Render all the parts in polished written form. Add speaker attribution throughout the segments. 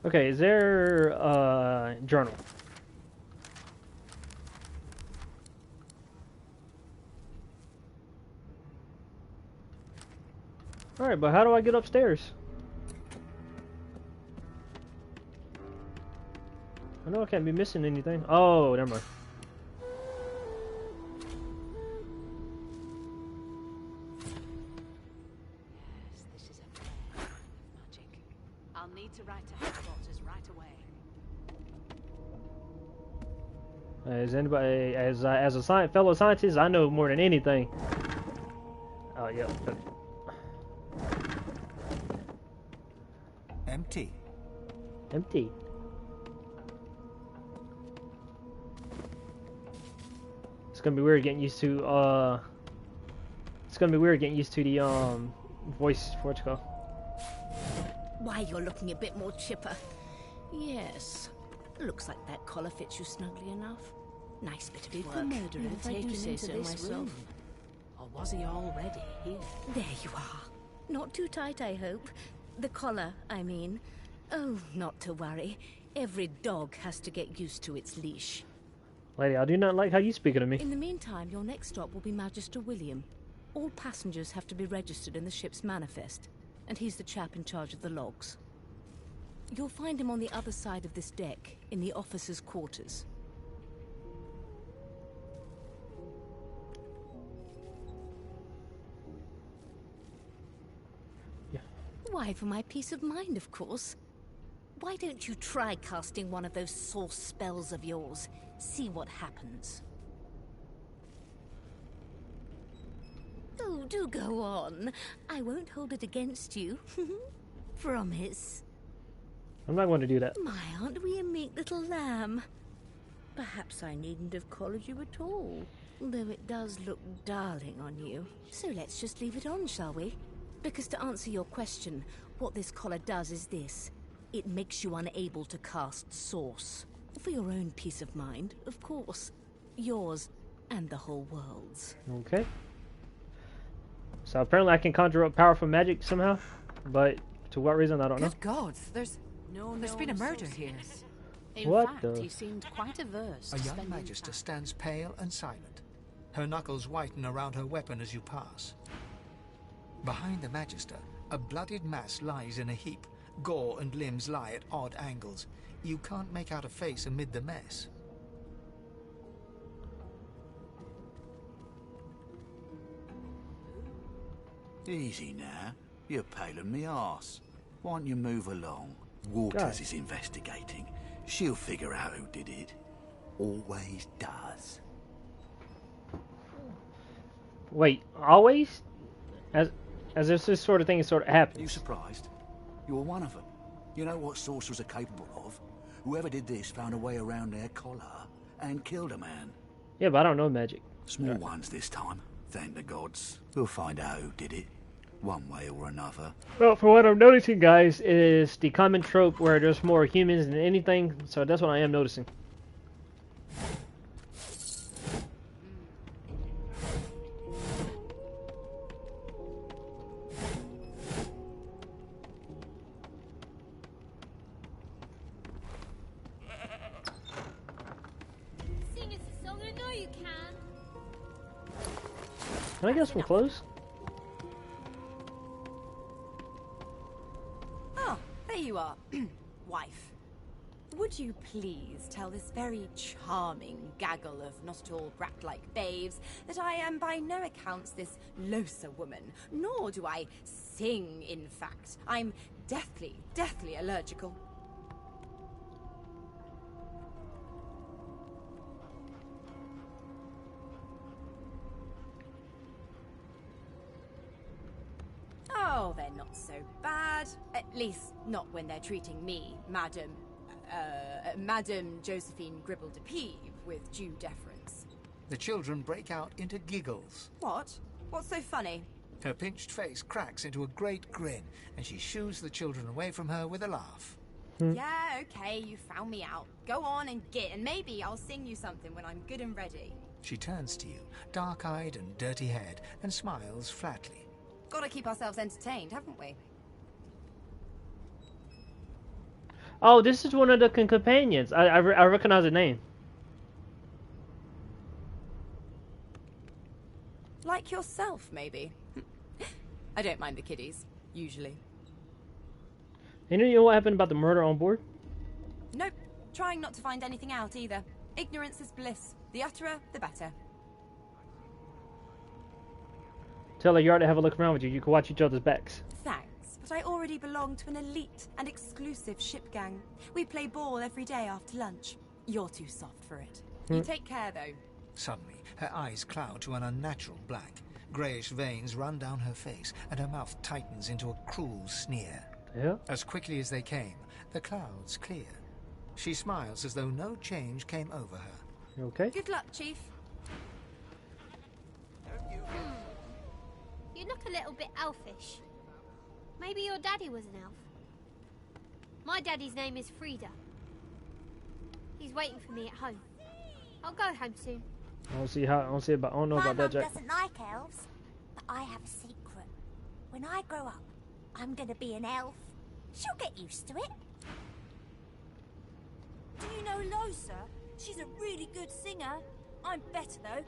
Speaker 1: Okay, is there journal? All right, but how do I get upstairs? I know I can't be missing anything. Oh, never mind.
Speaker 2: Yes, this is a fair kind of magic. I'll need to write to headquarters right away.
Speaker 1: As anybody, as a fellow scientist, I know more than anything. Oh yeah. Okay.
Speaker 3: Empty.
Speaker 1: Empty. It's gonna be weird getting used to. It's gonna be weird getting used to the voice for what you call.
Speaker 4: Why, you're looking a bit more chipper. Yes. Looks like that collar fits you snugly enough. Nice bit of
Speaker 2: Did
Speaker 4: work.
Speaker 2: the murderer
Speaker 4: If I
Speaker 2: take
Speaker 4: do
Speaker 2: you
Speaker 4: say
Speaker 2: into
Speaker 4: so
Speaker 2: this
Speaker 4: myself.
Speaker 2: room? Or was he already here?
Speaker 4: There you are. Not too tight, I hope. The collar, I mean. Oh, not to worry. Every dog has to get used to its leash.
Speaker 1: Lady, I do not like how you speaking to me.
Speaker 4: In the meantime, your next stop will be Magister William. All passengers have to be registered in the ship's manifest, and he's the chap in charge of the logs. You'll find him on the other side of this deck, in the officers' quarters.
Speaker 1: Yeah.
Speaker 4: Why, for my peace of mind, of course. Why don't you try casting one of those source spells of yours? See what happens. Oh, do go on. I won't hold it against you. Promise.
Speaker 1: I'm not going to do that.
Speaker 4: My, aren't we a meek little lamb? Perhaps I needn't have collared you at all, though it does look darling on you. So let's just leave it on, shall we? Because to answer your question, what this collar does is this. It makes you unable to cast Source. For your own peace of mind, of course. Yours and the whole world's.
Speaker 1: Okay. So apparently I can conjure up powerful magic somehow, but to what reason I don't know.
Speaker 5: Good gods, there's been a murder here.
Speaker 2: In
Speaker 1: What
Speaker 2: fact,
Speaker 1: the-
Speaker 2: he seemed quite averse
Speaker 3: A
Speaker 2: to
Speaker 3: young
Speaker 2: spending
Speaker 3: magister
Speaker 2: time.
Speaker 3: stands pale and silent. Her knuckles whiten around her weapon as you pass. Behind the magister, a bloodied mass lies in a heap. Gore and limbs lie at odd angles. You can't make out a face amid the mess.
Speaker 6: Easy now. You're paling me arse. Why don't you move along? Waters
Speaker 1: Guys.
Speaker 6: is investigating. She'll figure out who did it. Always does.
Speaker 1: Wait, always? As if this sort of thing sort of
Speaker 6: You
Speaker 1: happens.
Speaker 6: surprised? You're one of them. You know what sorcerers are capable of? Whoever did this found a way around their collar and killed a man.
Speaker 1: Yeah, but I don't know magic.
Speaker 6: Small ones this time. Thank the gods. We'll find out who did it. One way or another.
Speaker 1: Well, for what I'm noticing, guys, is the common trope where there's more humans than anything, so that's what I am noticing.
Speaker 7: Sing us a song, I know you can.
Speaker 1: Can I get some clothes?
Speaker 5: Oh, there you are, wife. Would you please tell this very charming gaggle of not at all brat-like babes that I am by no accounts this Losa woman, nor do I sing, in fact. I'm deathly, deathly allergical. Oh, they're not so bad. At least not when they're treating me, Madame Josephine Gribble de Peeve, with due deference.
Speaker 3: The children break out into giggles.
Speaker 5: What? What's so funny?
Speaker 3: Her pinched face cracks into a great grin, and she shoos the children away from her with a laugh.
Speaker 5: Yeah, okay, you found me out. Go on and git, and maybe I'll sing you something when I'm good and ready.
Speaker 3: She turns to you, dark-eyed and dirty-haired, and smiles flatly.
Speaker 5: Gotta keep ourselves entertained, haven't we?
Speaker 1: Oh, this is one of the companions. I recognize the name.
Speaker 5: Like yourself, maybe. I don't mind the kiddies, usually.
Speaker 1: And you know what happened about the murder on board?
Speaker 5: Nope, trying not to find anything out either. Ignorance is bliss. The utterer, the better.
Speaker 1: Tell her you already have a look around with you. You can watch each other's backs.
Speaker 5: Thanks, but I already belong to an elite and exclusive ship gang. We play ball every day after lunch. You're too soft for it. You take care, though.
Speaker 3: Suddenly, her eyes cloud to an unnatural black. Greyish veins run down her face, and her mouth tightens into a cruel sneer.
Speaker 1: Yeah.
Speaker 3: As quickly as they came, the clouds clear. She smiles as though no change came over her.
Speaker 1: You okay?
Speaker 5: Good luck, Chief.
Speaker 7: You look a little bit elfish. Maybe your daddy was an elf. My daddy's name is Frida. He's waiting for me at home. I'll go home soon.
Speaker 1: I don't know about that, Jack.
Speaker 8: doesn't like elves, but I have a secret. When I grow up, I'm gonna be an elf. She'll get used to it.
Speaker 9: Do you know Losa? She's a really good singer. I'm better though.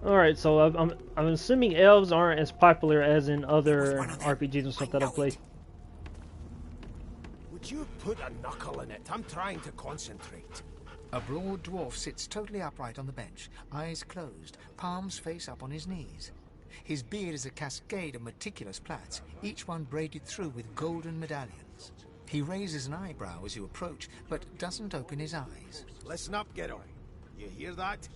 Speaker 1: Alright, so I'm assuming elves aren't as popular as in other RPGs and stuff that I've played.
Speaker 10: Would you put a knuckle in it? I'm trying to concentrate.
Speaker 3: A broad dwarf sits totally upright on the bench, eyes closed, palms face up on his knees. His beard is a cascade of meticulous plaits, each one braided through with golden medallions. He raises an eyebrow as you approach, but doesn't open his eyes.
Speaker 10: Listen up, Gero. You hear that?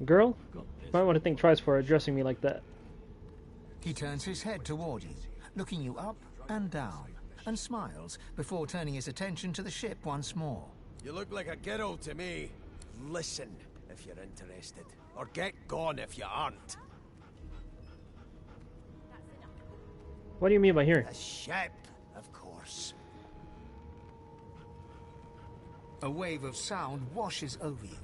Speaker 1: Girl, you might want to think twice for addressing me like that.
Speaker 3: He turns his head toward you, looking you up and down, and smiles before turning his attention to the ship once more.
Speaker 10: You look like a Gero to me. Listen if you're interested, or get gone if you aren't.
Speaker 1: What do you mean by hearing?
Speaker 10: The ship, of course.
Speaker 3: A wave of sound washes over you.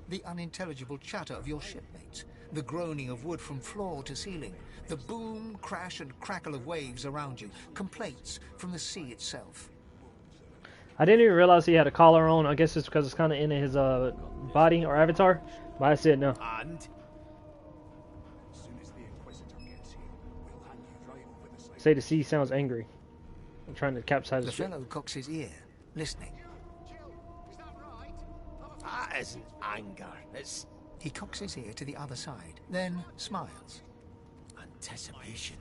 Speaker 3: The unintelligible chatter of your shipmates, the groaning of wood from floor to ceiling, the boom, crash and crackle of waves around you, complaints from the sea itself.
Speaker 1: I didn't even realize he had a collar on. I guess it's because it's kind of in his body or avatar, but I said no.
Speaker 10: And?
Speaker 1: Say the sea sounds angry. I'm trying to capsize
Speaker 3: the
Speaker 1: ship.
Speaker 3: fellow cocks his ear, listening.
Speaker 10: That isn't anger, it's...
Speaker 3: He cocks his ear to the other side, then smiles.
Speaker 10: Anticipation.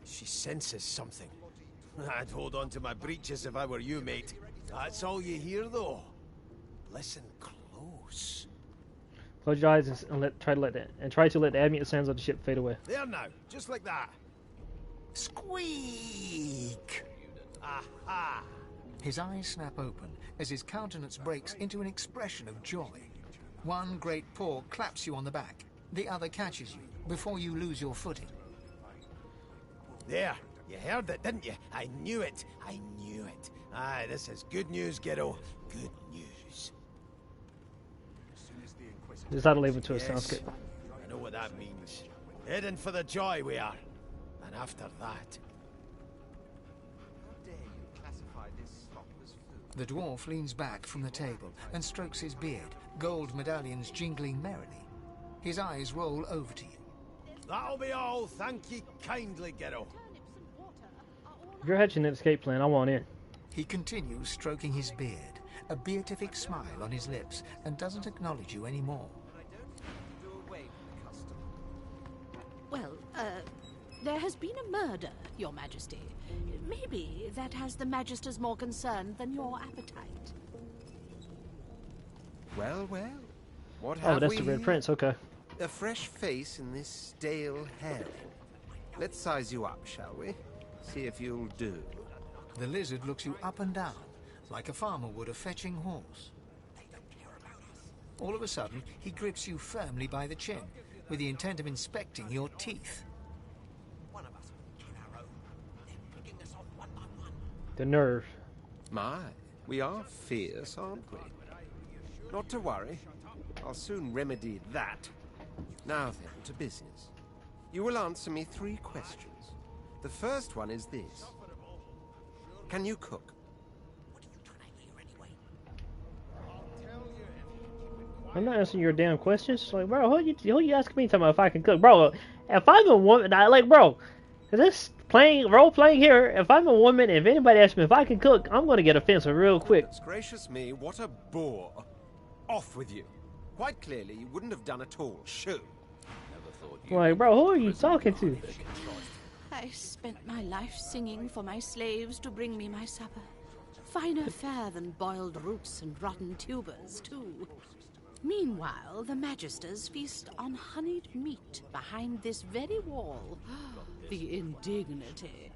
Speaker 10: She senses something. I'd hold on to my breeches if I were you, mate. That's all you hear, though. Listen close.
Speaker 1: Close your eyes and try to let the ambient sounds of the ship fade away.
Speaker 10: There now, just like that.
Speaker 3: Squeak!
Speaker 10: Aha!
Speaker 3: His eyes snap open as his countenance breaks into an expression of joy. One great paw claps you on the back. The other catches you before you lose your footing.
Speaker 10: There, you heard it, didn't you? I knew it. I knew it. Aye, this is good news, Gero. Good news.
Speaker 1: Just how to leave it to a
Speaker 10: Yes,
Speaker 1: soundscape.
Speaker 10: I know what that means. Heading for the joy we are. And after that...
Speaker 3: The dwarf leans back from the table and strokes his beard, gold medallions jingling merrily. His eyes roll over to you.
Speaker 10: That'll be all. Thank ye kindly, Gero.
Speaker 1: If you're hatching an escape plan, I want in.
Speaker 3: He continues stroking his beard, a beatific smile on his lips, and doesn't acknowledge you anymore.
Speaker 11: Well, there has been a murder, Your Majesty. Maybe that has the Magisters more concerned than your appetite.
Speaker 12: Well, well. What
Speaker 1: Oh,
Speaker 12: have
Speaker 1: that's
Speaker 12: we
Speaker 1: the Red
Speaker 12: here?
Speaker 1: Prince, okay.
Speaker 12: A fresh face in this stale herring. Let's size you up, shall we? See if you'll do.
Speaker 3: The lizard looks you up and down, like a farmer would a fetching horse. All of a sudden, he grips you firmly by the chin, with the intent of inspecting your teeth.
Speaker 1: The nerve.
Speaker 12: My, we are fierce, aren't we? Not to worry. I'll soon remedy that. Now then, to business. You will answer me 3 questions. The first one is this. Can you cook?
Speaker 1: I'm not answering your damn questions. Like, bro, who you asking me talking about if I can cook? Bro, if I'm a woman, bro, is this role playing here? If I'm a woman, if anybody asks me if I can cook, I'm gonna get offensive real quick.
Speaker 12: Goodness gracious me, what a bore. Off with you. Quite clearly, you wouldn't have done at all. Shoo.
Speaker 1: Like, bro, who are you talking to?
Speaker 11: I spent my life singing for my slaves to bring me my supper. Finer fare than boiled roots and rotten tubers, too. Meanwhile, the Magisters feast on honeyed meat behind this very wall. The indignity.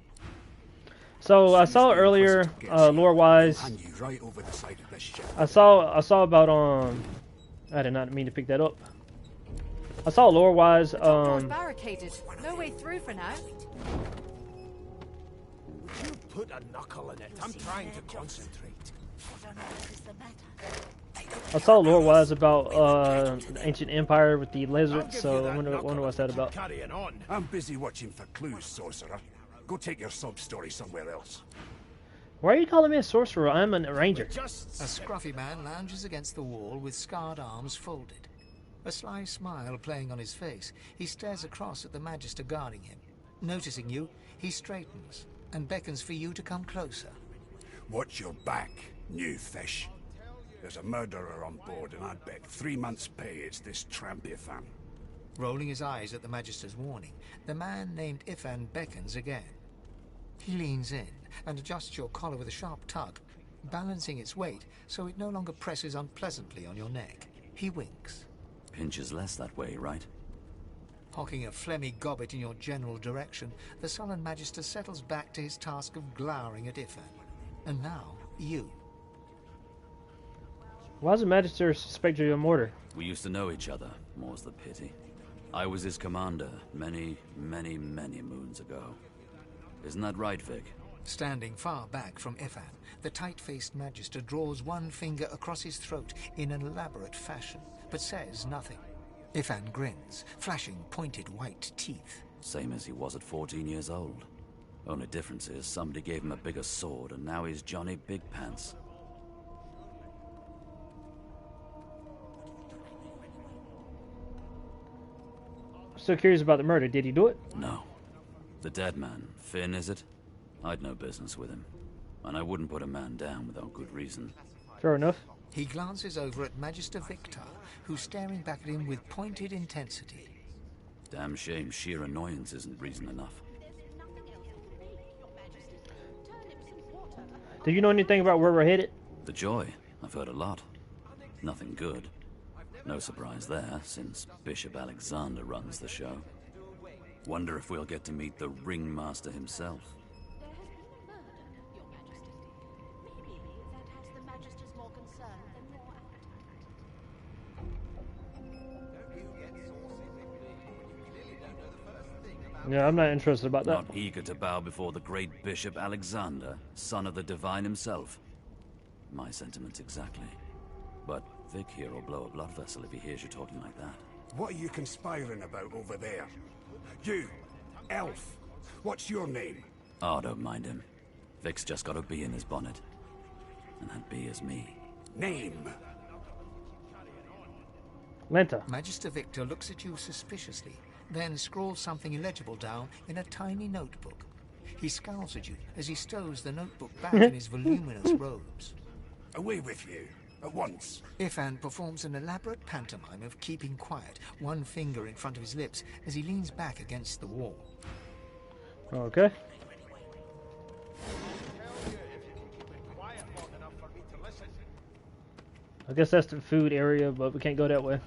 Speaker 1: So I saw earlier, lore-wise. I saw about I did not mean to pick that up. I saw lore-wise.
Speaker 2: Barricaded. No way through for now.
Speaker 10: You put a knuckle in it. I'm trying to concentrate.
Speaker 1: I saw lore-wise about the ancient empire with the lizards, so I wonder what's that about.
Speaker 6: I'm busy watching for clues, sorcerer. Go take your sub-story somewhere else.
Speaker 1: Why are you calling me a sorcerer? I'm a ranger.
Speaker 3: A scruffy man lounges against the wall with scarred arms folded. A sly smile playing on his face, he stares across at the Magister guarding him. Noticing you, he straightens and beckons for you to come closer.
Speaker 6: Watch your back, new fish. There's a murderer on board, and I'd bet 3 months' pay it's this tramp Ifan.
Speaker 3: Rolling his eyes at the Magister's warning, the man named Ifan beckons again. He leans in and adjusts your collar with a sharp tug, balancing its weight so it no longer presses unpleasantly on your neck. He winks.
Speaker 13: Pinches less that way, right?
Speaker 3: Hocking a phlegmy gobbet in your general direction, the sullen Magister settles back to his task of glowering at Ifan. And now, you.
Speaker 1: Why does the Magister suspect you of murder?
Speaker 13: We used to know each other, more's the pity. I was his commander many, many, many moons ago. Isn't that right, Vic?
Speaker 3: Standing far back from Ifan, the tight-faced Magister draws one finger across his throat in an elaborate fashion, but says nothing. Ifan grins, flashing pointed white teeth.
Speaker 13: Same as he was at 14 years old. Only difference is somebody gave him a bigger sword and now he's Johnny Big Pants.
Speaker 1: Still curious about the murder. Did he do it?
Speaker 13: No. The dead man, Finn, is it? I'd no business with him. And I wouldn't put a man down without good reason.
Speaker 1: Fair enough.
Speaker 3: He glances over at Magister Victor, who's staring back at him with pointed intensity.
Speaker 13: Damn shame sheer annoyance isn't reason enough.
Speaker 1: Do you know anything about where we're headed?
Speaker 13: The Joy. I've heard a lot. Nothing good. No surprise there, since Bishop Alexander runs the show. Wonder if we'll get to meet the Ringmaster himself.
Speaker 1: Yeah, I'm not interested about that.
Speaker 13: Not eager to bow before the great Bishop Alexander, son of the Divine himself. My sentiments exactly. But Vic here will blow a blood vessel if he hears you talking like that.
Speaker 6: What are you conspiring about over there? You, elf, what's your name?
Speaker 13: Oh, don't mind him. Vic's just got a bee in his bonnet. And that bee is me.
Speaker 6: Name?
Speaker 1: Lenta.
Speaker 3: Magister Victor looks at you suspiciously, then scrawls something illegible down in a tiny notebook. He scowls at you as he stows the notebook back in his voluminous robes.
Speaker 6: Away with you, at once.
Speaker 3: Ifan performs an elaborate pantomime of keeping quiet, one finger in front of his lips as he leans back against the wall.
Speaker 1: Okay. I guess that's the food area, but we can't go that way.